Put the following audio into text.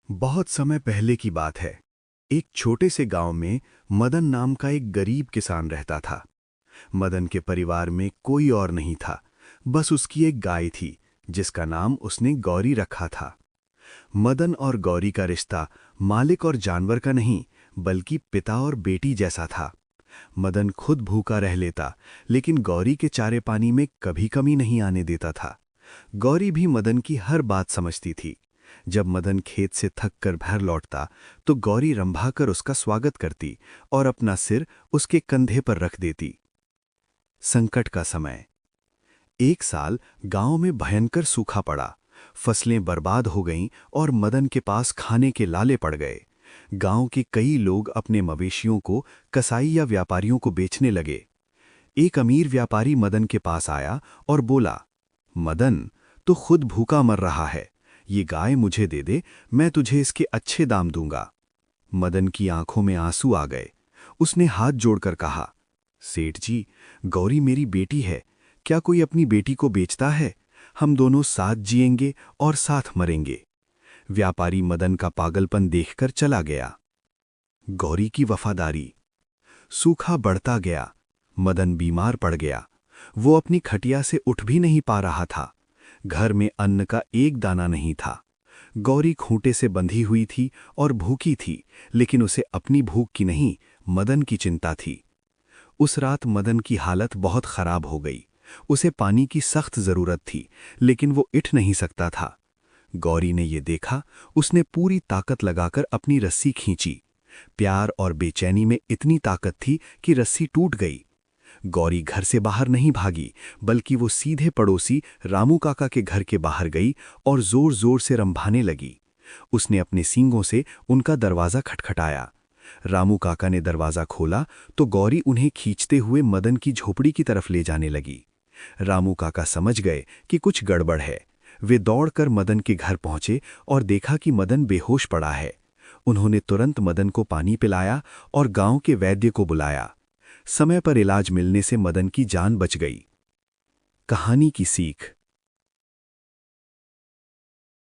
बहुत समय पहले की बात है। एक छोटे से गांव में मदन नाम का एक गरीब किसान रहता था। मदन के परिवार में कोई और नहीं था, बस उसकी एक गाय थी जिसका नाम उसने गौरी रखा था। मदन और गौरी का रिश्ता मालिक और जानवर का नहीं, बल्कि पिता और बेटी जैसा था। मदन खुद भूखा रह लेता, लेकिन गौरी के चारे पानी में कभी कमी नहीं आने देता था। गौरी भी मदन की हर बात समझती थी। जब मदन खेत से थक कर घर लौटता तो गौरी रंभाकर उसका स्वागत करती और अपना सिर उसके कंधे पर रख देती। संकट का समय। एक साल गांव में भयंकर सूखा पड़ा। फसलें बर्बाद हो गईं और मदन के पास खाने के लाले पड़ गए। गांव के कई लोग अपने मवेशियों को कसाई या व्यापारियों को बेचने लगे। एक अमीर व्यापारी मदन के पास आया और बोला, मदन, तू खुद भूखा मर रहा है, ये गाय मुझे दे दे, मैं तुझे इसके अच्छे दाम दूंगा। मदन की आंखों में आंसू आ गए। उसने हाथ जोड़कर कहा, सेठ जी, गौरी मेरी बेटी है, क्या कोई अपनी बेटी को बेचता है? हम दोनों साथ जिएंगे और साथ मरेंगे। व्यापारी मदन का पागलपन देखकर चला गया। गौरी की वफादारी। सूखा बढ़ता गया। मदन बीमार पड़ गया। वो अपनी खटिया से उठ भी नहीं पा रहा था। घर में अन्न का एक दाना नहीं था। गौरी खूंटे से बंधी हुई थी और भूखी थी, लेकिन उसे अपनी भूख की नहीं, मदन की चिंता थी। उस रात मदन की हालत बहुत खराब हो गई। उसे पानी की सख्त जरूरत थी, लेकिन वो उठ नहीं सकता था। गौरी ने ये देखा। उसने पूरी ताकत लगाकर अपनी रस्सी खींची। प्यार और बेचैनी में इतनी ताकत थी कि रस्सी टूट गई। गौरी घर से बाहर नहीं भागी, बल्कि वो सीधे पड़ोसी रामू काका के घर के बाहर गई और जोर जोर से रंभाने लगी। उसने अपने सींगों से उनका दरवाज़ा खटखटाया। रामू काका ने दरवाज़ा खोला तो गौरी उन्हें खींचते हुए मदन की झोपड़ी की तरफ ले जाने लगी। रामू काका समझ गए कि कुछ गड़बड़ है। वे दौड़कर मदन के घर पहुंचे और देखा कि मदन बेहोश पड़ा है। उन्होंने तुरंत मदन को पानी पिलाया और गांव के वैद्य को बुलाया। समय पर इलाज मिलने से मदन की जान बच गई। कहानी की सीख।